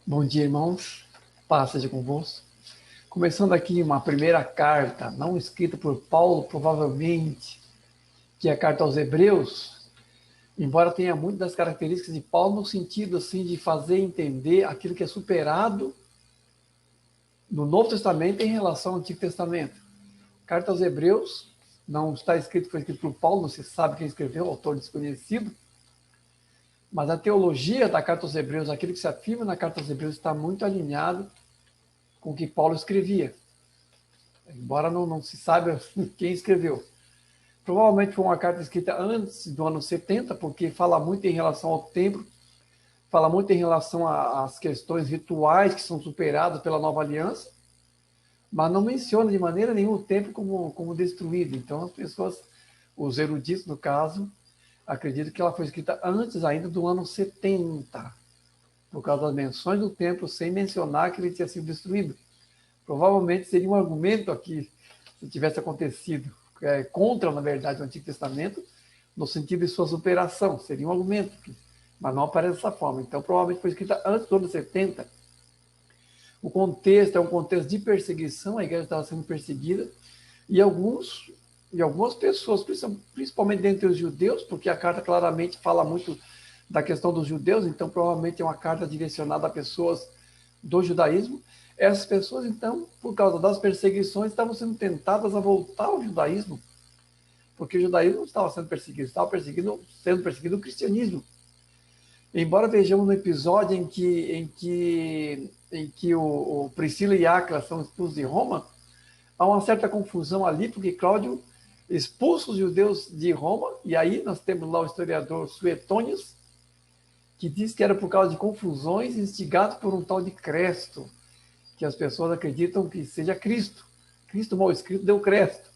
Bom dia, irmãos. Paz seja convosco. Começando aqui uma primeira carta, não escrita por Paulo, provavelmente, que é a carta aos Hebreus, embora tenha muitas das características de Paulo no sentido assim de fazer entender aquilo que é superado no Novo Testamento em relação ao Antigo Testamento. Carta aos Hebreus não está escrito, foi escrito por Paulo, não se sabe quem escreveu, autor desconhecido, mas a teologia da carta aos Hebreus, aquilo que se afirma na carta aos Hebreus, está muito alinhado com o que Paulo escrevia, embora não se saiba quem escreveu. Provavelmente foi uma carta escrita antes do ano 70, porque fala muito em relação ao templo, fala muito em relação às questões rituais que são superadas pela nova aliança, mas não menciona de maneira nenhuma o templo como destruído. Então as pessoas, os eruditos no caso, acreditam que ela foi escrita antes ainda do ano 70, por causa das menções do templo, sem mencionar que ele tinha sido destruído. Provavelmente seria um argumento aqui, se tivesse acontecido, contra, na verdade, o Antigo Testamento, no sentido de sua superação. Seria um argumento, mas não aparece dessa forma. Então, provavelmente foi escrita antes do ano 70. O contexto é um contexto de perseguição, a igreja estava sendo perseguida, e algumas pessoas, principalmente dentre os judeus, porque a carta claramente fala muito da questão dos judeus, então provavelmente é uma carta direcionada a pessoas do judaísmo. Essas pessoas, então, por causa das perseguições, estavam sendo tentadas a voltar ao judaísmo, porque o judaísmo não estava sendo perseguido, estava sendo perseguido o cristianismo. Embora vejamos no episódio em que o Priscila e Áquila são expulsos de Roma, há uma certa confusão ali, porque Cláudio expulsa os judeus de Roma, e aí nós temos lá o historiador Suetônios, que diz que era por causa de confusões instigadas por um tal de Cresto, que as pessoas acreditam que seja Cristo. Cristo mal escrito deu Cresto.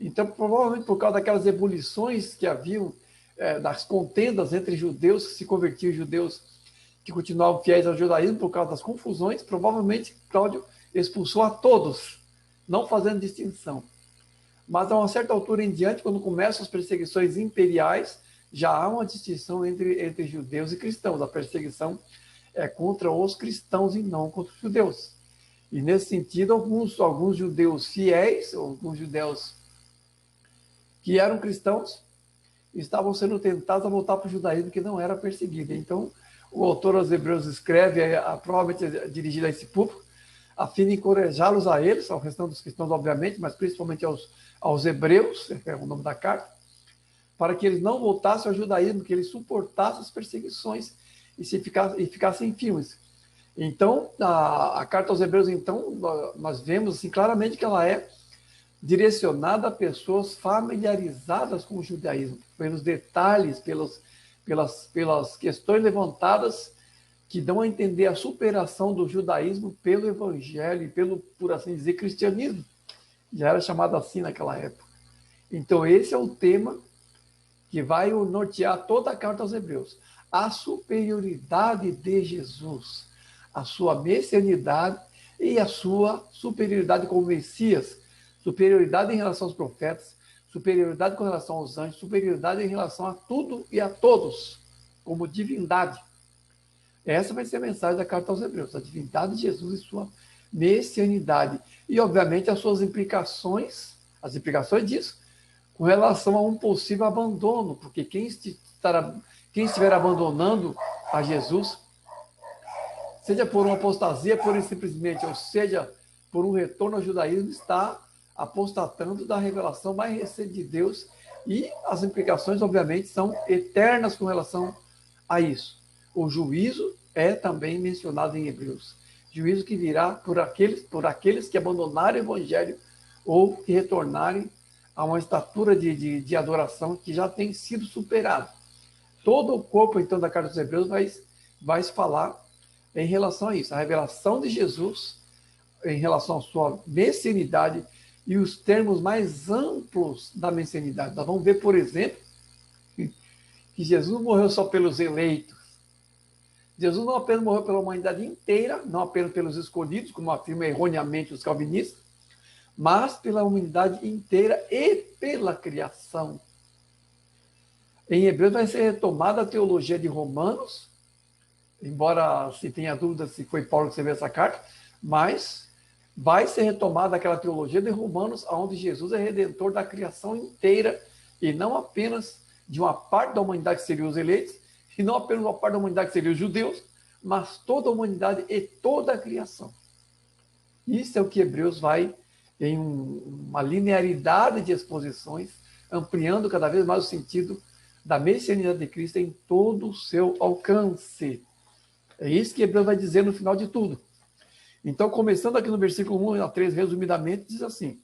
Então, provavelmente por causa daquelas ebulições que haviam, das contendas entre judeus que se convertiam em judeus que continuavam fiéis ao judaísmo, por causa das confusões, provavelmente Cláudio expulsou a todos, não fazendo distinção. Mas a uma certa altura em diante, quando começam as perseguições imperiais, já há uma distinção entre judeus e cristãos. A perseguição é contra os cristãos e não contra os judeus. E nesse sentido, alguns judeus fiéis, alguns judeus que eram cristãos, estavam sendo tentados a voltar para o judaísmo, que não era perseguido. Então, o autor aos Hebreus escreve, provavelmente dirigido a esse público, a fim de encorajá-los a eles, ao restante dos cristãos, obviamente, mas principalmente aos Hebreus, que é o nome da carta, para que eles não voltassem ao judaísmo, que eles suportassem as perseguições e ficassem firmes. Então, a carta aos Hebreus, então, nós vemos assim, claramente que ela é direcionada a pessoas familiarizadas com o judaísmo, pelos detalhes, pelas questões levantadas que dão a entender a superação do judaísmo pelo evangelho e pelo, por assim dizer, cristianismo. Já era chamado assim naquela época. Então, esse é o tema que vai nortear toda a carta aos Hebreus. A superioridade de Jesus, a sua messianidade e a sua superioridade como Messias, superioridade em relação aos profetas, superioridade com relação aos anjos, superioridade em relação a tudo e a todos, como divindade. Essa vai ser a mensagem da carta aos Hebreus, a divindade de Jesus e sua messianidade. E, obviamente, as suas implicações, as implicações disso, com relação a um possível abandono, porque quem estiver abandonando a Jesus, seja por uma apostasia, pura e simplesmente, ou seja, por um retorno ao judaísmo, está apostatando da revelação mais recente de Deus, e as implicações, obviamente, são eternas com relação a isso. O juízo é também mencionado em Hebreus. Juízo que virá por aqueles que abandonarem o evangelho ou que retornarem a uma estatura de adoração que já tem sido superada. Todo o corpo, então, da carta dos Hebreus vai se falar em relação a isso. A revelação de Jesus em relação à sua messianidade e os termos mais amplos da messianidade. Nós vamos ver, por exemplo, que Jesus não morreu só pelos eleitos. Jesus não apenas morreu pela humanidade inteira, não apenas pelos escolhidos, como afirmam erroneamente os calvinistas, mas pela humanidade inteira e pela criação. Em Hebreus vai ser retomada a teologia de Romanos, embora se tenha dúvida se foi Paulo que escreveu essa carta, mas vai ser retomada aquela teologia de Romanos, onde Jesus é redentor da criação inteira, e não apenas de uma parte da humanidade que seriam os eleitos, e não apenas uma parte da humanidade que seriam os judeus, mas toda a humanidade e toda a criação. Isso é o que Hebreus vai em uma linearidade de exposições, ampliando cada vez mais o sentido da messianidade de Cristo em todo o seu alcance. É isso que Hebreus vai dizer no final de tudo. Então, começando aqui no versículo 1 a 3, resumidamente, diz assim: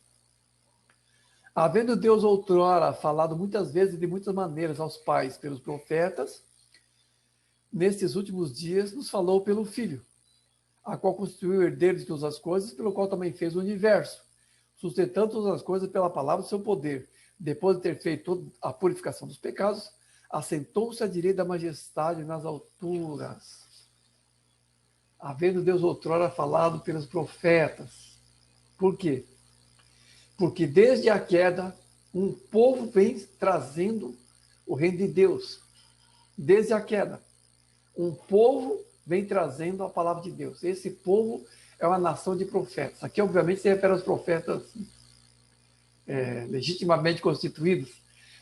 havendo Deus outrora falado muitas vezes e de muitas maneiras aos pais pelos profetas, nestes últimos dias nos falou pelo Filho, a qual constituiu o herdeiro de todas as coisas, pelo qual também fez o universo, sustentando todas as coisas pela palavra do seu poder. Depois de ter feito toda a purificação dos pecados, assentou-se à direita da majestade nas alturas. Havendo Deus outrora falado pelos profetas. Por quê? Porque desde a queda, um povo vem trazendo o reino de Deus. Desde a queda, um povo vem trazendo a palavra de Deus. Esse povo é uma nação de profetas. Aqui, obviamente, se refere aos profetas legitimamente constituídos.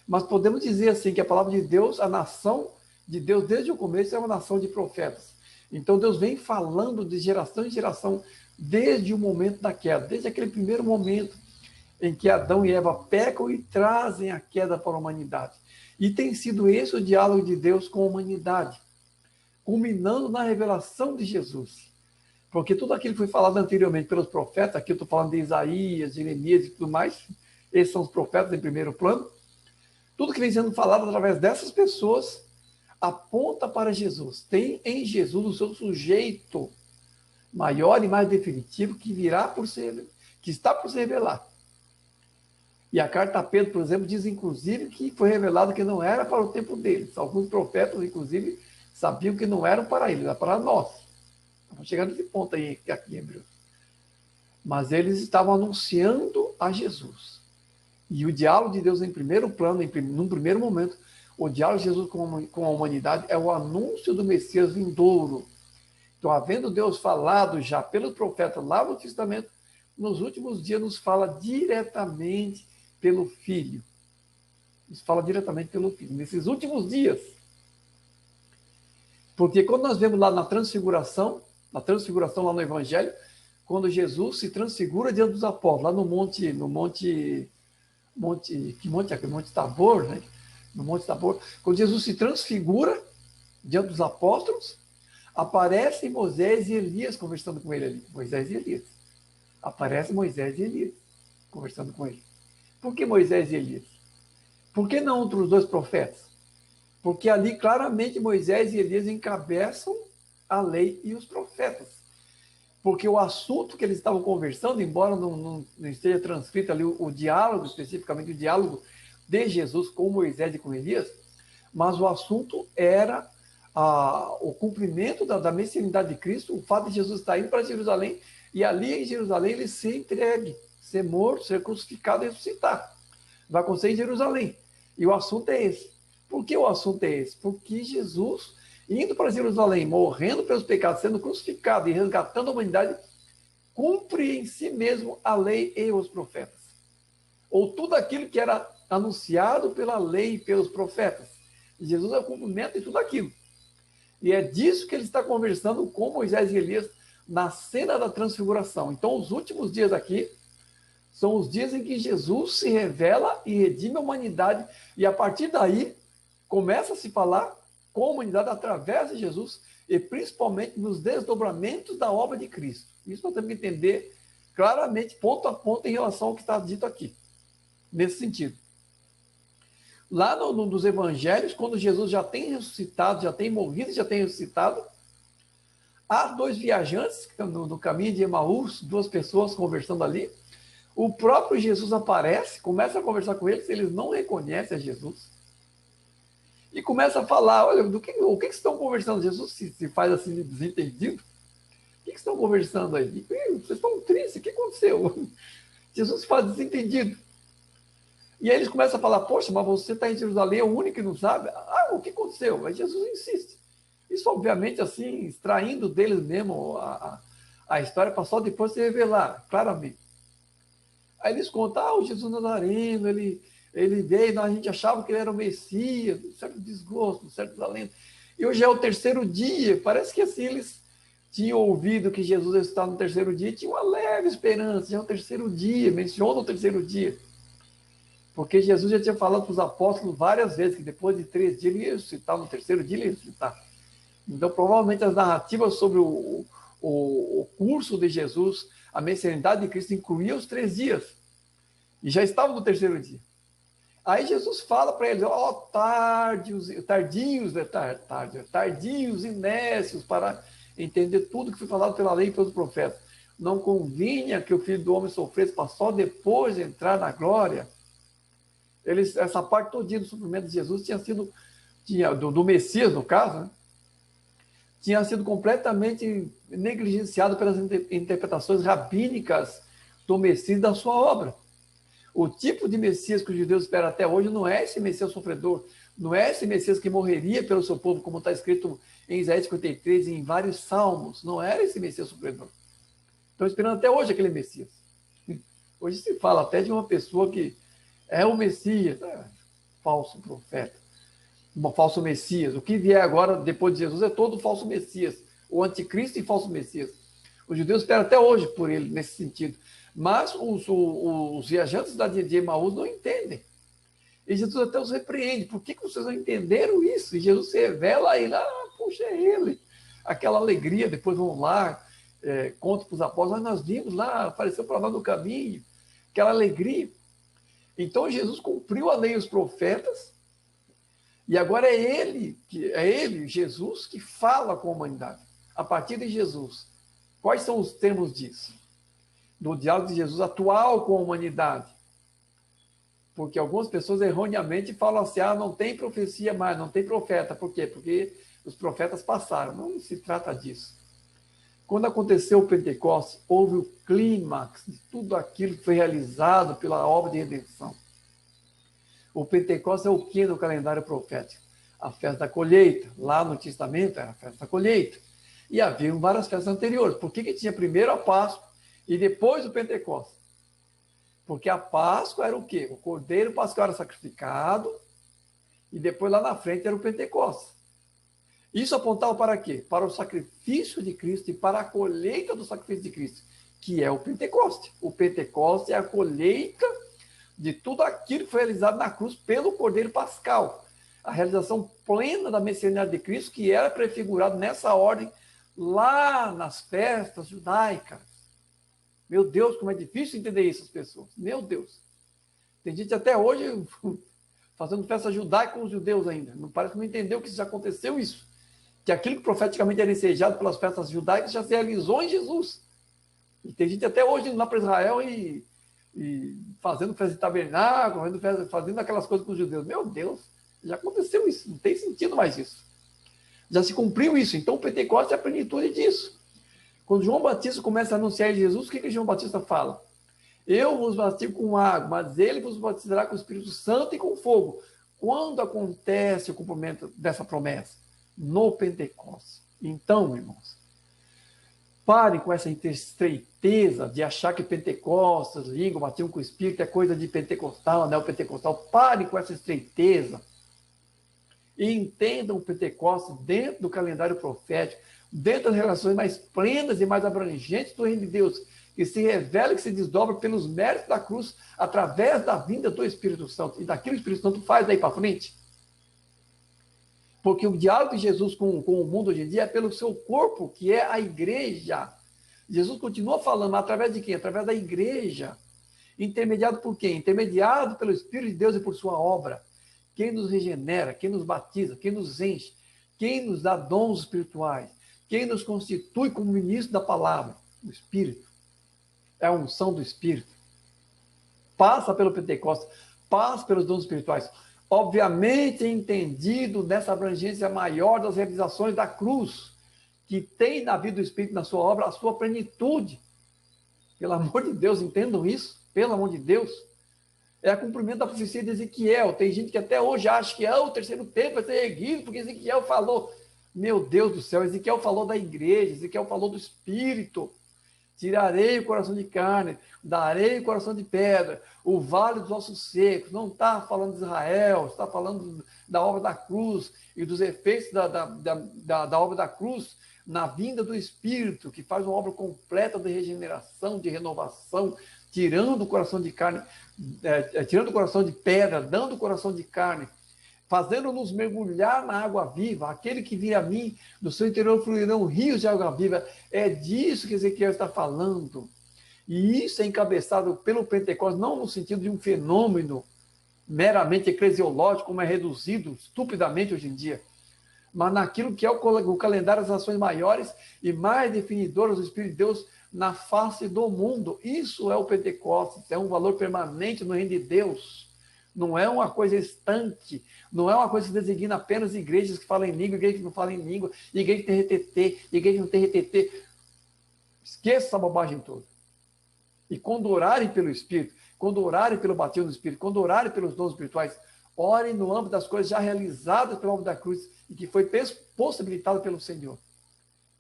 Mas podemos dizer assim que a palavra de Deus, a nação de Deus, desde o começo, é uma nação de profetas. Então, Deus vem falando de geração em geração, desde o momento da queda, desde aquele primeiro momento em que Adão e Eva pecam e trazem a queda para a humanidade. E tem sido esse o diálogo de Deus com a humanidade, culminando na revelação de Jesus. Porque tudo aquilo que foi falado anteriormente pelos profetas, aqui eu estou falando de Isaías, Jeremias e tudo mais, esses são os profetas em primeiro plano, tudo que vem sendo falado através dessas pessoas aponta para Jesus. Tem em Jesus o seu sujeito maior e mais definitivo que virá por ser, que está por se revelar. E a carta a Pedro, por exemplo, diz inclusive que foi revelado que não era para o tempo deles. Alguns profetas, inclusive, sabiam que não eram para eles, era para nós. Vamos chegar nesse ponto aí, aqui em Hebreus. Mas estavam anunciando a Jesus. E o diálogo de Deus em primeiro plano, num primeiro momento, o diálogo de Jesus com a humanidade é o anúncio do Messias vindouro. Então, havendo Deus falado já pelos profetas lá no Testamento, nos últimos dias nos fala diretamente pelo Filho. Nos fala diretamente pelo Filho. Nesses últimos dias. Porque quando nós vemos lá na transfiguração lá no Evangelho, quando Jesus se transfigura diante dos apóstolos, lá no Monte Tabor, né? No Monte Tabor, quando Jesus se transfigura diante dos apóstolos, aparecem Moisés e Elias conversando com ele ali. Moisés e Elias. Aparece Moisés e Elias conversando com ele. Por que Moisés e Elias? Por que não outros dois profetas? Porque ali claramente Moisés e Elias encabeçam a lei e os profetas. Porque o assunto que eles estavam conversando, embora não esteja transcrito ali o diálogo, especificamente o diálogo de Jesus com Moisés e com Elias, mas o assunto era o cumprimento da messianidade de Cristo, o fato de Jesus estar indo para Jerusalém, e ali em Jerusalém ele ser entregue, ser morto, ser crucificado e ressuscitar. Vai acontecer em Jerusalém. E o assunto é esse. Por que o assunto é esse? Porque Jesus, indo para Jerusalém, morrendo pelos pecados, sendo crucificado e resgatando a humanidade, cumpre em si mesmo a lei e os profetas. Ou tudo aquilo que era anunciado pela lei e pelos profetas. E Jesus é o cumprimento de tudo aquilo. E é disso que ele está conversando com Moisés e Elias na cena da transfiguração. Então, os últimos dias aqui são os dias em que Jesus se revela e redime a humanidade. E a partir daí, começa a se falar com a humanidade através de Jesus e principalmente nos desdobramentos da obra de Cristo. Isso nós temos que entender claramente, ponto a ponto, em relação ao que está dito aqui. Nesse sentido. Lá nos evangelhos, quando Jesus já tem ressuscitado, já tem morrido, já tem ressuscitado, há dois viajantes que estão no caminho de Emaús, duas pessoas conversando ali. O próprio Jesus aparece, começa a conversar com eles, eles não reconhecem a Jesus. E começa a falar, olha, o que estão conversando? Jesus se faz assim desentendido. O que estão conversando aí? Vocês estão tristes, o que aconteceu? Jesus se faz desentendido. E aí eles começam a falar, poxa, mas você está em Jerusalém, é o único que não sabe. Ah, o que aconteceu? Mas Jesus insiste. Isso, obviamente, assim, extraindo deles mesmo a história para só depois se revelar, claramente. Aí eles contam, o Jesus Nazareno, ele veio, a gente achava que ele era o Messias, um certo desgosto, um certo desalento. E hoje é o terceiro dia, parece que assim eles tinham ouvido que Jesus estava no terceiro dia, tinha uma leve esperança, já é o terceiro dia, menciona o terceiro dia. Porque Jesus já tinha falado para os apóstolos várias vezes que depois de 3 dias ele ia ressuscitar, no terceiro dia ele ia ressuscitar. Então, provavelmente as narrativas sobre o curso de Jesus, a messianidade de Cristo, incluía os 3 dias. E já estava no terceiro dia. Aí Jesus fala para eles, tardios e nécios, para entender tudo que foi falado pela lei e pelos profetas. Não convinha que o Filho do Homem sofresse para só depois entrar na glória. Essa parte todinha do sofrimento de Jesus do Messias, no caso, né? Tinha sido completamente negligenciado pelas interpretações rabínicas do Messias da sua obra. O tipo de Messias que os judeus esperam até hoje não é esse Messias sofredor, não é esse Messias que morreria pelo seu povo, como está escrito em Isaías 53 e em vários salmos. Não era esse Messias sofredor. Estão esperando até hoje aquele Messias. Hoje se fala até de uma pessoa que é o Messias, falso profeta, um falso Messias. O que vier agora, depois de Jesus, é todo falso Messias, o anticristo e falso Messias. Os judeus esperam até hoje por ele, nesse sentido. Mas os viajantes de Emaús não entendem. E Jesus até os repreende. Por que vocês não entenderam isso? E Jesus se revela aí, puxa, é ele. Aquela alegria, depois vão lá, conta para os apóstolos, nós vimos lá, apareceu para nós no caminho, aquela alegria. Então Jesus cumpriu a lei e os profetas, e agora é ele, Jesus, que fala com a humanidade. A partir de Jesus, quais são os termos disso? Do diálogo de Jesus atual com a humanidade. Porque algumas pessoas erroneamente falam assim, não tem profecia mais, não tem profeta. Por quê? Porque os profetas passaram. Não se trata disso. Quando aconteceu o Pentecostes, houve o clímax de tudo aquilo que foi realizado pela obra de redenção. O Pentecostes é o que no calendário profético? A festa da colheita. Lá no Testamento era a festa da colheita. E havia várias festas anteriores. Por que tinha primeiro a Páscoa e depois o Pentecostes? Porque a Páscoa era o quê? O cordeiro pascal era sacrificado e depois lá na frente era o Pentecostes. Isso apontava para quê? Para o sacrifício de Cristo e para a colheita do sacrifício de Cristo, que é o Pentecoste. O Pentecoste é a colheita de tudo aquilo que foi realizado na cruz pelo Cordeiro Pascal. A realização plena da messianidade de Cristo, que era prefigurado nessa ordem lá nas festas judaicas. Meu Deus, como é difícil entender isso, as pessoas. Meu Deus. Tem gente até hoje fazendo festa judaica com os judeus ainda. Não parece que não entendeu que já aconteceu isso. Que aquilo que profeticamente era ensejado pelas festas judaicas já se realizou em Jesus. E tem gente até hoje indo lá para Israel e fazendo festa de tabernáculo, fazendo aquelas coisas com os judeus. Meu Deus, já aconteceu isso. Não tem sentido mais isso. Já se cumpriu isso. Então o Pentecostes é a plenitude disso. Quando João Batista começa a anunciar Jesus, o que João Batista fala? Eu vos batizo com água, mas ele vos batizará com o Espírito Santo e com fogo. Quando acontece o cumprimento dessa promessa? No Pentecostes. Então, irmãos, parem com essa estreiteza de achar que Pentecostes, língua, batiam com o Espírito, é coisa de pentecostal, neopentecostal. Parem com essa estreiteza e entendam o Pentecostes dentro do calendário profético, dentro das relações mais plenas e mais abrangentes do reino de Deus, que se revela e que se desdobra pelos méritos da cruz, através da vinda do Espírito Santo. E daquilo que o Espírito Santo faz daí para frente. Porque o diálogo de Jesus com o mundo hoje em dia é pelo seu corpo, que é a igreja. Jesus continua falando através de quem? Através da igreja. Intermediado por quem? Intermediado pelo Espírito de Deus e por sua obra. Quem nos regenera, quem nos batiza, quem nos enche, quem nos dá dons espirituais, quem nos constitui como ministro da palavra, o Espírito. É a unção do Espírito. Passa pelo Pentecostes, passa pelos dons espirituais. Obviamente entendido nessa abrangência maior das realizações da cruz, que tem na vida do Espírito, na sua obra, a sua plenitude. Pelo amor de Deus, entendam isso. Pelo amor de Deus. É o cumprimento da profecia de Ezequiel. Tem gente que até hoje acha que o terceiro templo vai ser erguido, porque Ezequiel falou. Meu Deus do céu, Ezequiel falou da igreja, Ezequiel falou do Espírito. Tirarei o coração de carne, darei o coração de pedra, o vale dos ossos secos. Não está falando de Israel, está falando da obra da cruz e dos efeitos da obra da cruz na vinda do Espírito, que faz uma obra completa de regeneração, de renovação, tirando o coração de carne, tirando o coração de pedra, dando o coração de carne, fazendo-nos mergulhar na água viva. Aquele que vir a mim, do seu interior fluirão rios de água viva. É disso que Ezequiel está falando. E isso é encabeçado pelo Pentecostes, não no sentido de um fenômeno meramente eclesiológico, como é reduzido estupidamente hoje em dia, mas naquilo que é o calendário das ações maiores e mais definidoras do Espírito de Deus na face do mundo. Isso é o Pentecostes, é um valor permanente no reino de Deus. Não é uma coisa estanque, não é uma coisa que designa apenas igrejas que falam em língua, igreja que não falam em língua, igreja que tem RTT, igreja que não tem RTT. Esqueça essa bobagem toda. E quando orarem pelo Espírito, quando orarem pelo batismo do Espírito, quando orarem pelos dons espirituais, orem no âmbito das coisas já realizadas pela obra da cruz e que foi possibilitado pelo Senhor.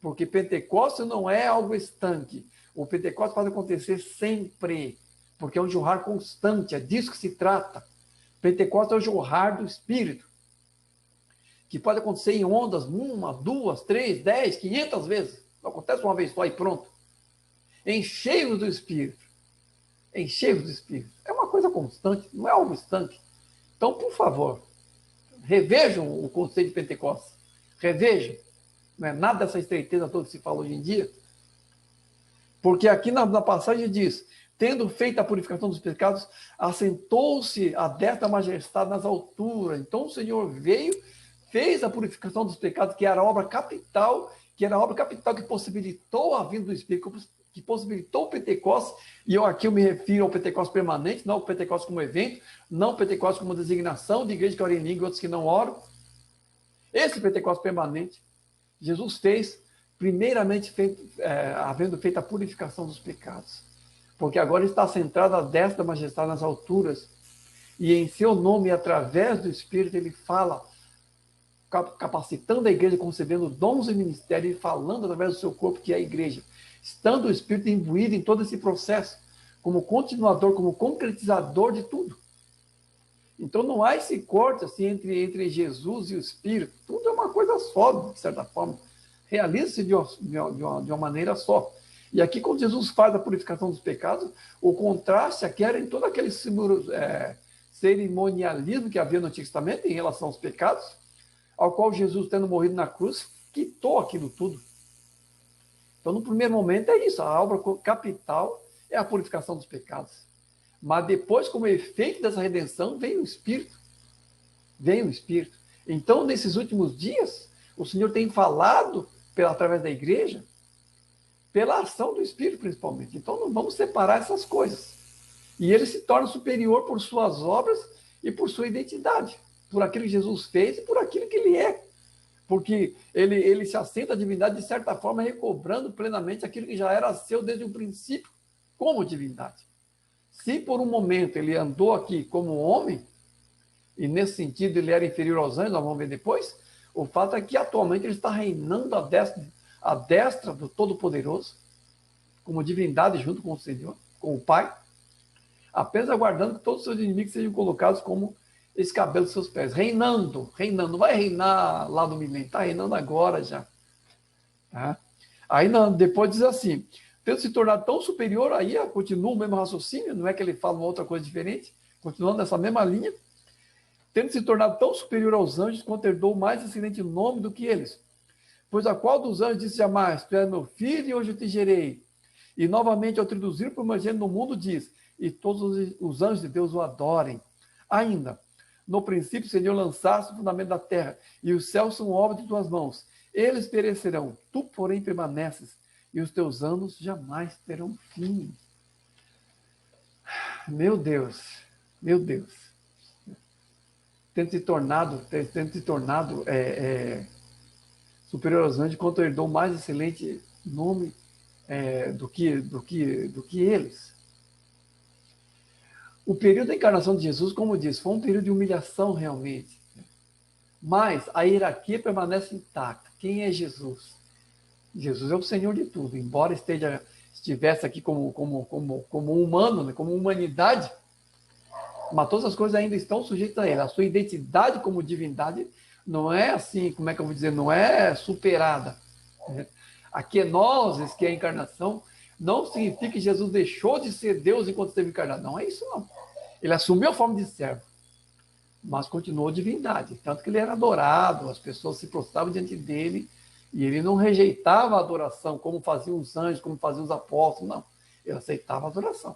Porque Pentecostes não é algo estanque. O Pentecostes faz acontecer sempre, porque é um jorrar constante, é disso que se trata. Pentecostes é o jorrar do Espírito, que pode acontecer em ondas, 1, 2, 3, 10, 500 vezes. Não acontece uma vez só e pronto. Encheios do Espírito. Encheios do Espírito. É uma coisa constante, não é algo estanque. Então, por favor, revejam o conceito de Pentecostes. Revejam. Não é nada dessa estreiteza toda que se fala hoje em dia. Porque aqui na passagem diz: tendo feito a purificação dos pecados, assentou-se à destra da majestade nas alturas. Então o Senhor veio, fez a purificação dos pecados, que era a obra capital, que possibilitou a vinda do Espírito, que possibilitou o Pentecostes. E aqui eu me refiro ao Pentecostes permanente, não ao Pentecostes como evento, não ao Pentecostes como designação de igreja que ora em língua e outros que não oram. Esse Pentecostes permanente, Jesus fez, primeiramente havendo feito a purificação dos pecados. Porque agora está centrado à destra da majestade nas alturas, e em seu nome, através do Espírito, ele fala, capacitando a igreja, concedendo dons e ministérios, e falando através do seu corpo, que é a igreja, estando o Espírito imbuído em todo esse processo, como continuador, como concretizador de tudo. Então não há esse corte assim, entre Jesus e o Espírito, tudo é uma coisa só, de certa forma, realiza-se de uma maneira só. E aqui, quando Jesus faz a purificação dos pecados, o contraste aqui era em todo aquele cerimonialismo que havia no Antigo Testamento em relação aos pecados, ao qual Jesus, tendo morrido na cruz, quitou aquilo tudo. Então, no primeiro momento é isso, a obra capital é a purificação dos pecados. Mas depois, como efeito dessa redenção, vem o Espírito. Vem o Espírito. Então, nesses últimos dias, o Senhor tem falado, através da igreja, pela ação do Espírito, principalmente. Então, não vamos separar essas coisas. E ele se torna superior por suas obras e por sua identidade, por aquilo que Jesus fez e por aquilo que ele é. Porque ele se assenta à divindade, de certa forma, recobrando plenamente aquilo que já era seu desde o princípio, como divindade. Se por um momento ele andou aqui como homem, e nesse sentido ele era inferior aos anjos, nós vamos ver depois, o fato é que atualmente ele está reinando à destra do Todo-Poderoso, como divindade junto com o Senhor, com o Pai, apenas aguardando que todos os seus inimigos sejam colocados como escabelo dos seus pés, reinando, não vai reinar lá no milênio, está reinando agora já. Tá? Aí depois diz assim, tendo se tornado tão superior, aí continua o mesmo raciocínio, não é que ele fala uma outra coisa diferente, continuando nessa mesma linha, tendo se tornado tão superior aos anjos, quanto herdou mais excelente nome do que eles. Pois a qual dos anjos disse jamais, tu és meu filho e hoje eu te gerei. E novamente, ao introduzir por evangelho no mundo, diz, e todos os anjos de Deus o adorem. Ainda, no princípio, Senhor, lançaste o fundamento da terra, e os céus são obra de tuas mãos. Eles perecerão, tu, porém, permaneces, e os teus anos jamais terão fim. Meu Deus, meu Deus. Tendo se tornado superior aos anjos, quanto herdou mais excelente nome do que eles. O período da encarnação de Jesus, como eu disse, foi um período de humilhação realmente. Mas a hierarquia permanece intacta. Quem é Jesus? Jesus é o Senhor de tudo. Embora estivesse aqui como humano, né, como humanidade, mas todas as coisas ainda estão sujeitas a ele. A sua identidade como divindade não é assim, como é que eu vou dizer, não é superada. A kenosis, que é a encarnação, não significa que Jesus deixou de ser Deus enquanto esteve encarnado. Não é isso, não. Ele assumiu a forma de servo, mas continuou divindade. Tanto que ele era adorado, as pessoas se prostravam diante dele, e ele não rejeitava a adoração, como faziam os anjos, como faziam os apóstolos, não. Ele aceitava a adoração.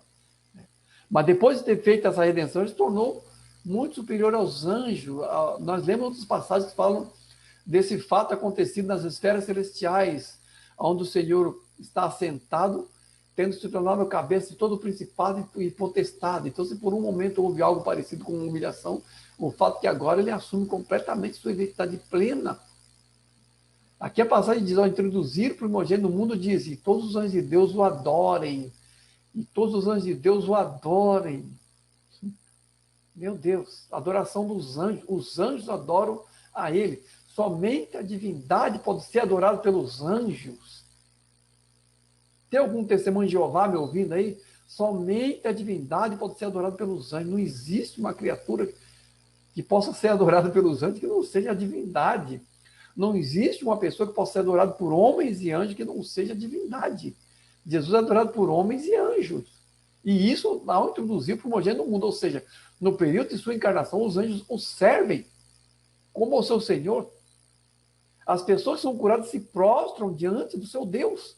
Mas depois de ter feito essa redenção, ele se tornou muito superior aos anjos. Nós lemos outras passagens que falam desse fato acontecido nas esferas celestiais, onde o Senhor está assentado, tendo se tornado a cabeça de todo o principado e potestade. Então, se por um momento houve algo parecido com uma humilhação, o fato é que agora ele assume completamente sua identidade plena. Aqui a passagem diz, ao introduzir o primogênito no mundo, diz, e todos os anjos de Deus o adorem. E todos os anjos de Deus o adorem. Meu Deus, adoração dos anjos. Os anjos adoram a ele. Somente a divindade pode ser adorada pelos anjos. Tem algum testemunho de Jeová me ouvindo aí? Somente a divindade pode ser adorada pelos anjos. Não existe uma criatura que possa ser adorada pelos anjos que não seja a divindade. Não existe uma pessoa que possa ser adorada por homens e anjos que não seja a divindade. Jesus é adorado por homens e anjos. E isso ao introduzir o primogênito no mundo. Ou seja, no período de sua encarnação, os anjos o servem como o seu Senhor. As pessoas que são curadas se prostram diante do seu Deus.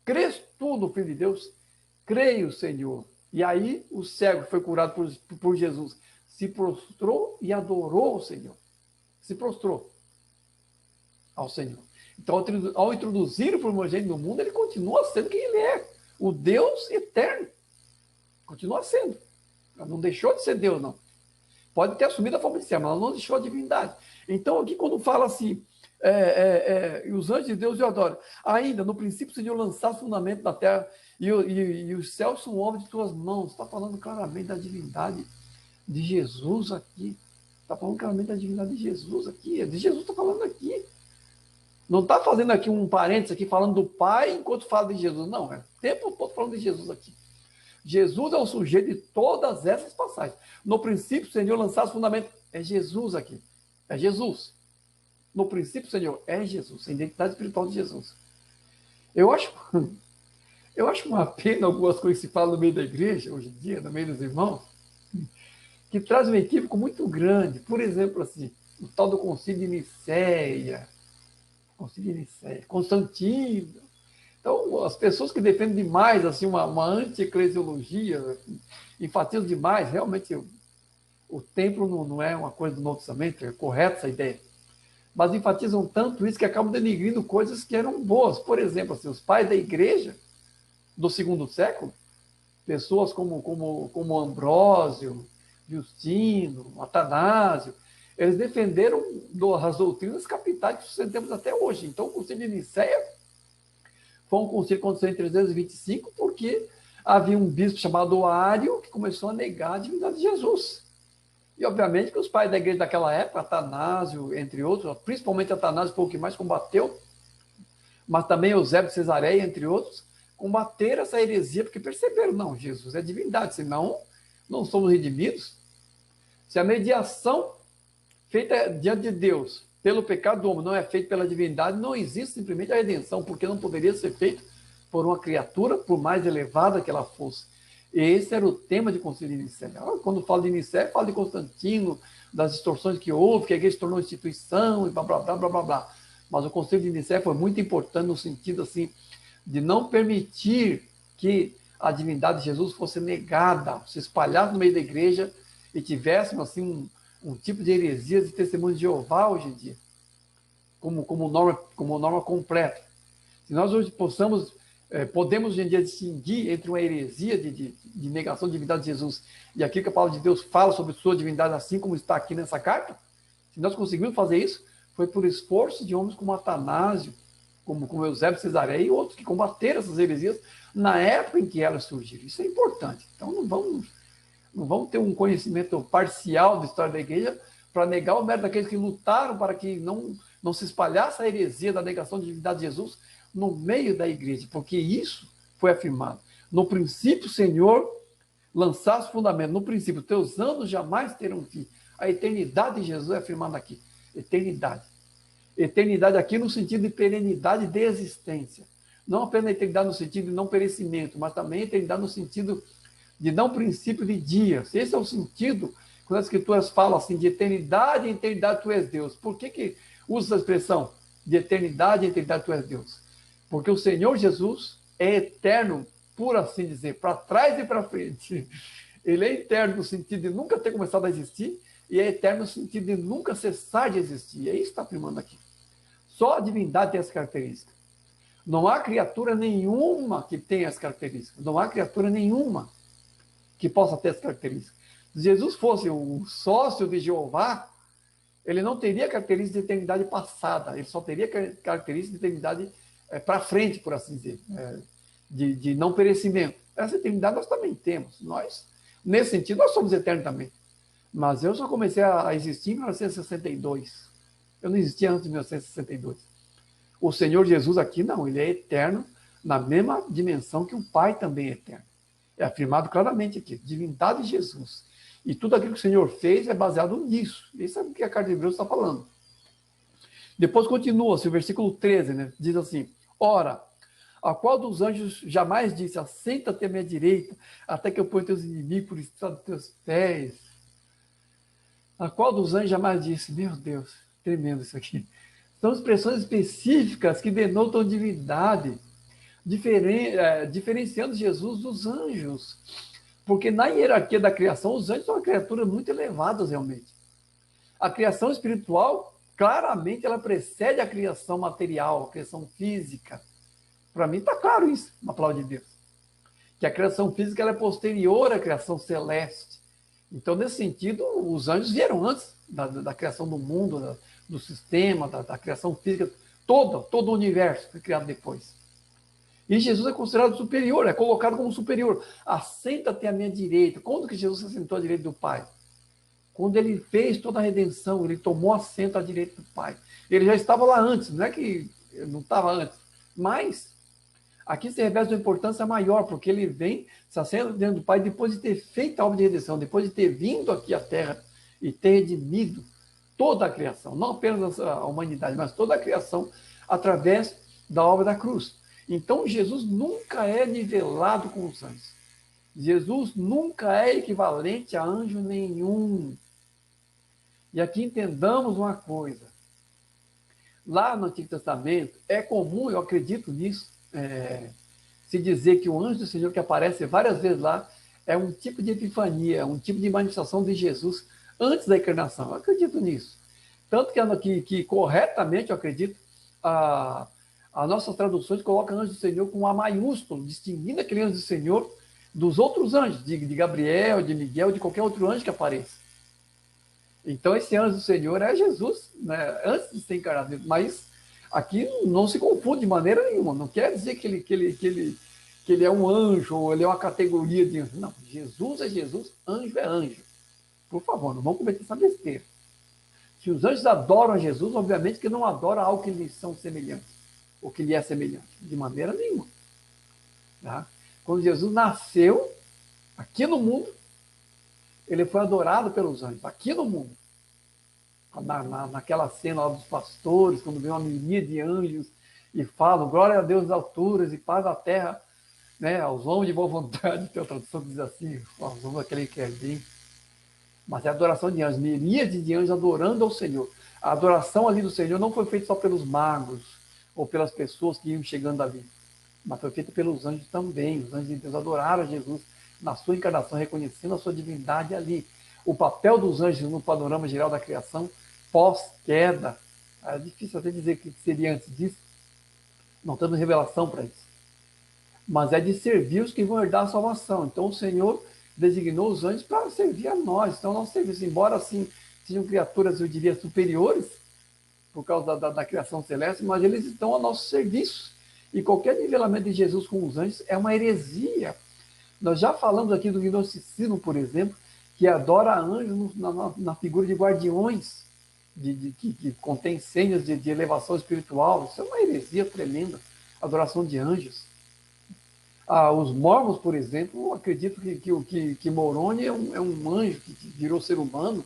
Crês tu no Filho de Deus? Creio, Senhor. E aí o cego que foi curado por Jesus se prostrou e adorou o Senhor. Se prostrou ao Senhor. Então, ao introduzir o primogênito no mundo, ele continua sendo quem ele é. O Deus eterno. Continua sendo. Não deixou de ser Deus, não. Pode ter assumido a forma de ser, mas não deixou a divindade. Então, aqui quando fala assim, os anjos de Deus o adoram. Ainda, no princípio, o Senhor lançasse o fundamento da terra e os céus são obra de tuas mãos. Está falando claramente da divindade de Jesus aqui. Está falando claramente da divindade de Jesus aqui. É de Jesus está falando aqui. Não está fazendo aqui um parênteses aqui, falando do Pai enquanto fala de Jesus. Não, é o tempo todo falando de Jesus aqui. Jesus é o sujeito de todas essas passagens. No princípio, o Senhor lançasse o fundamento. É Jesus aqui. É Jesus. No princípio, Senhor, é Jesus. A identidade espiritual de Jesus. Eu acho uma pena algumas coisas que se falam no meio da igreja, hoje em dia, no meio dos irmãos, que traz um equívoco muito grande. Por exemplo, assim, o tal do Concílio de Nicéia, Constantino. Então, as pessoas que defendem demais assim, uma anti-eclesiologia, enfatizam demais, realmente o templo não é uma coisa do Novo Testamento, é correta essa ideia. Mas enfatizam tanto isso que acabam denigrindo coisas que eram boas. Por exemplo, assim, os pais da igreja do segundo século, pessoas como Ambrósio, Justino, Atanásio, eles defenderam as doutrinas capitais que sustentamos até hoje. Então, o Concílio de Nicéia foi um concílio que aconteceu em 325, porque havia um bispo chamado Ário que começou a negar a divindade de Jesus. E, obviamente, que os pais da igreja daquela época, Atanásio, entre outros, principalmente Atanásio foi o que mais combateu, mas também Eusébio de Cesareia, entre outros, combateram essa heresia, porque perceberam, não, Jesus é divindade, senão não somos redimidos. Se a mediação feita diante de Deus pelo pecado do homem não é feita pela divindade, não existe simplesmente a redenção, porque não poderia ser feito por uma criatura, por mais elevada que ela fosse. Esse era o tema de Concílio de Nicéia. Quando falo de Nicéia, falo de Constantino, das distorções que houve, que a igreja se tornou instituição, e blá, blá, blá, blá, blá, blá. Mas o Concílio de Nicéia foi muito importante no sentido, assim, de não permitir que a divindade de Jesus fosse negada, se espalhasse no meio da igreja e tivéssemos, assim, um tipo de heresias de testemunhos de Jeová hoje em dia, como norma completa. Se nós hoje podemos hoje em dia distinguir entre uma heresia de negação da divindade de Jesus e aquilo que a palavra de Deus fala sobre sua divindade, assim como está aqui nessa carta, se nós conseguimos fazer isso, foi por esforço de homens como Atanásio, como Eusébio de Cesareia e outros que combateram essas heresias na época em que elas surgiram. Isso é importante. Então não vamos ter um conhecimento parcial da história da igreja para negar o mérito daqueles que lutaram para que não se espalhasse a heresia da negação da divindade de Jesus no meio da igreja, porque isso foi afirmado. No princípio, Senhor, lançaste o fundamento. No princípio, teus anos jamais terão fim. A eternidade de Jesus é afirmada aqui. Eternidade. Eternidade aqui no sentido de perenidade de existência. Não apenas eternidade no sentido de não perecimento, mas também eternidade no sentido de não princípio de dias. Esse é o sentido quando as escrituras falam assim, de eternidade em eternidade tu és Deus. Por que usa essa expressão de eternidade em eternidade tu és Deus? Porque o Senhor Jesus é eterno, por assim dizer, para trás e para frente. Ele é eterno no sentido de nunca ter começado a existir e é eterno no sentido de nunca cessar de existir. É isso que está afirmando aqui. Só a divindade tem essa característica. Não há criatura nenhuma que tenha essa característica. Não há criatura nenhuma que possa ter essa característica. Se Jesus fosse o sócio de Jeová, ele não teria característica de eternidade passada, ele só teria característica de eternidade para frente, por assim dizer, de não perecimento. Essa eternidade nós também temos. Nós, nesse sentido, nós somos eternos também. Mas eu só comecei a existir em 1962. Eu não existia antes de 1962. O Senhor Jesus aqui, não, ele é eterno na mesma dimensão que o Pai também é eterno. É afirmado claramente aqui, divindade de Jesus. E tudo aquilo que o Senhor fez é baseado nisso. Isso é o que a carta de Hebreus está falando. Depois continua-se, o versículo 13, né? Diz assim, ora, a qual dos anjos jamais disse, assenta-te à minha direita, até que eu ponha teus inimigos por estrado dos teus pés. A qual dos anjos jamais disse, meu Deus, tremendo isso aqui. São expressões específicas que denotam divindade, diferenciando Jesus dos anjos. Porque na hierarquia da criação, os anjos são uma criatura muito elevadas realmente. A criação espiritual, claramente, ela precede a criação material, a criação física. Para mim está claro isso, na palavra de Deus. Que a criação física ela é posterior à criação celeste. Então, nesse sentido, os anjos vieram antes da criação do mundo, do sistema, da criação física, todo o universo foi criado depois. E Jesus é considerado superior, é colocado como superior. Assenta-te à minha direita. Quando que Jesus se assentou à direita do Pai? Quando ele fez toda a redenção, ele tomou assento à direita do Pai. Ele já estava lá antes, não é que ele não estava antes. Mas aqui se revela uma importância maior, porque ele vem, se assenta diante do Pai, depois de ter feito a obra de redenção, depois de ter vindo aqui à Terra e ter redimido toda a criação, não apenas a humanidade, mas toda a criação, através da obra da cruz. Então, Jesus nunca é nivelado com os anjos. Jesus nunca é equivalente a anjo nenhum. E aqui entendamos uma coisa. Lá no Antigo Testamento, é comum, eu acredito nisso, se dizer que o anjo do Senhor que aparece várias vezes lá é um tipo de epifania, é um tipo de manifestação de Jesus antes da encarnação. Eu acredito nisso. Tanto que corretamente, eu acredito, as nossas traduções colocam anjo do Senhor com A maiúsculo, distinguindo aquele anjo do Senhor dos outros anjos, de Gabriel, de Miguel, de qualquer outro anjo que apareça. Então, esse anjo do Senhor é Jesus, né, antes de ser encarnado. Mas aqui não se confunde de maneira nenhuma. Não quer dizer que ele é um anjo, ou ele é uma categoria de anjo. Não, Jesus é Jesus, anjo é anjo. Por favor, não vamos cometer essa besteira. Se os anjos adoram a Jesus, obviamente que não adoram algo que lhes são semelhantes, ou que lhe é semelhante, de maneira nenhuma. Tá? Quando Jesus nasceu, aqui no mundo, ele foi adorado pelos anjos, aqui no mundo. Naquela cena lá dos pastores, quando vem uma miríade de anjos e falam, glória a Deus nas alturas e paz na terra, né, aos homens de boa vontade, tem a tradução que diz assim, aos homens daquele que é bem. Mas é a adoração de anjos, miríade de anjos adorando ao Senhor. A adoração ali do Senhor não foi feita só pelos magos ou pelas pessoas que iam chegando ali, mas foi feita pelos anjos também. Os anjos de Deus adoraram a Jesus na sua encarnação, reconhecendo a sua divindade ali. O papel dos anjos no panorama geral da criação pós-queda, é difícil até dizer o que seria antes disso, não tendo revelação para isso. Mas é de servir os que vão herdar a salvação. Então o Senhor designou os anjos para servir a nós. Então, nosso serviço, embora assim sejam criaturas, eu diria, superiores, por causa da criação celeste, mas eles estão a nosso serviço. E qualquer nivelamento de Jesus com os anjos é uma heresia. Nós já falamos aqui do gnosticismo, por exemplo, que adora anjos na figura de guardiões, que contém senhas de elevação espiritual. Isso é uma heresia tremenda, adoração de anjos. Os mormons, por exemplo, acreditam que Moroni é um anjo que virou ser humano.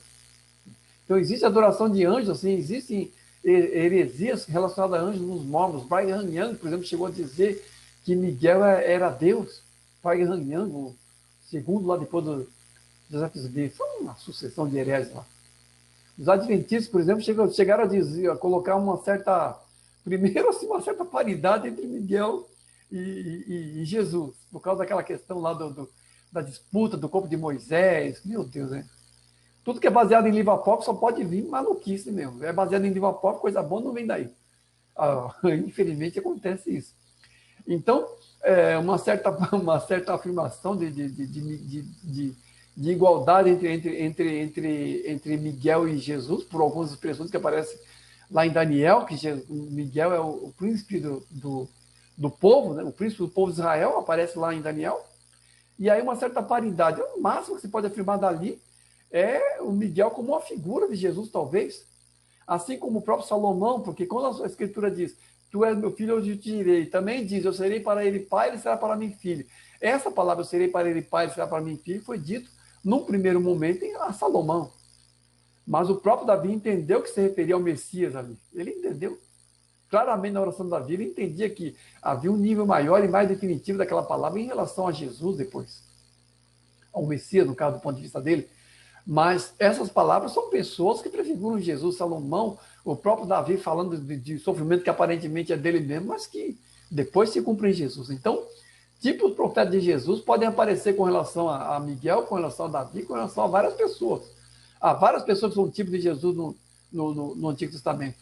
Então, existe adoração de anjos, assim, existem heresias relacionadas a anjos nos mormons. Brigham Young, por exemplo, chegou a dizer que Miguel era Deus. Brigham Young, o segundo lá depois do Joseph Smith, foi uma sucessão de hereges lá. Os adventistas, por exemplo, chegaram a colocar uma certa, primeiro assim, uma certa paridade entre Miguel e Jesus, por causa daquela questão lá da disputa do corpo de Moisés. Meu Deus, né? Tudo que é baseado em livro apócrifo só pode vir maluquice mesmo. É baseado em livro apócrifo, coisa boa não vem daí. Infelizmente acontece isso. Então, uma certa afirmação de igualdade entre Miguel e Jesus, por algumas expressões que aparecem lá em Daniel, que Miguel é o príncipe do povo, né? O príncipe do povo de Israel, aparece lá em Daniel. E aí uma certa paridade. O máximo que se pode afirmar dali é o Miguel como uma figura de Jesus, talvez. Assim como o próprio Salomão, porque quando a Escritura diz, tu és meu filho, eu te direi, também diz, eu serei para ele pai, ele será para mim filho. Essa palavra, eu serei para ele pai, ele será para mim filho, foi dito num primeiro momento a Salomão. Mas o próprio Davi entendeu que se referia ao Messias ali. Ele entendeu. Claramente na oração de Davi, ele entendia que havia um nível maior e mais definitivo daquela palavra em relação a Jesus depois. Ao Messias, no caso, do ponto de vista dele. Mas essas palavras são pessoas que prefiguram Jesus, Salomão, o próprio Davi falando de sofrimento que aparentemente é dele mesmo, mas que depois se cumpre em Jesus. Então, tipos profetas de Jesus podem aparecer com relação a Miguel, com relação a Davi, com relação a várias pessoas. Há várias pessoas que são tipo de Jesus no Antigo Testamento.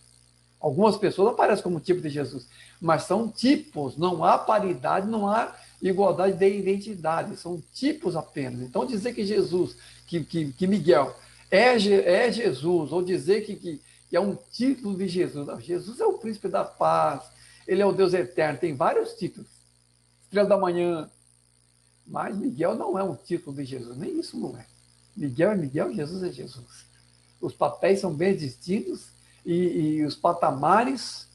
Algumas pessoas aparecem como tipo de Jesus, mas são tipos, não há paridade, não há igualdade de identidade, são tipos apenas. Então, dizer que Jesus, que Miguel é Jesus, ou dizer que é um título de Jesus, não, Jesus é o príncipe da paz, ele é o Deus eterno, tem vários títulos. Estrela da manhã, mas Miguel não é um título de Jesus, nem isso não é. Miguel é Miguel, Jesus é Jesus. Os papéis são bem distintos e os patamares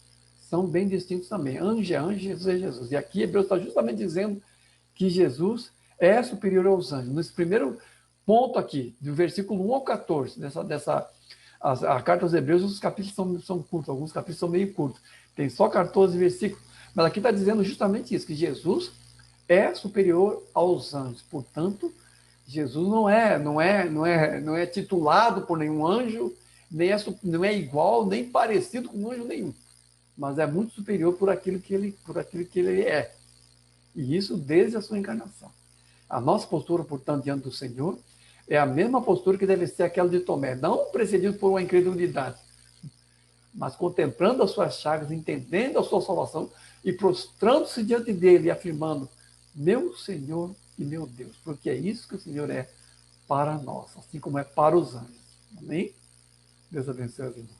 são bem distintos também. Anjo é anjo, Jesus é Jesus. E aqui Hebreus está justamente dizendo que Jesus é superior aos anjos. Nesse primeiro ponto aqui, do versículo 1 ao 14, a carta aos Hebreus, os capítulos são curtos, alguns capítulos são meio curtos. Tem só 14 versículos. Mas aqui está dizendo justamente isso, que Jesus é superior aos anjos. Portanto, Jesus não é titulado por nenhum anjo, não é igual, nem parecido com anjo nenhum. Mas é muito superior por aquilo que ele é. E isso desde a sua encarnação. A nossa postura, portanto, diante do Senhor, é a mesma postura que deve ser aquela de Tomé, não precedido por uma incredulidade, mas contemplando as suas chagas, entendendo a sua salvação e prostrando-se diante dele e afirmando, meu Senhor e meu Deus, porque é isso que o Senhor é para nós, assim como é para os anjos. Amém? Deus abençoe, irmãos.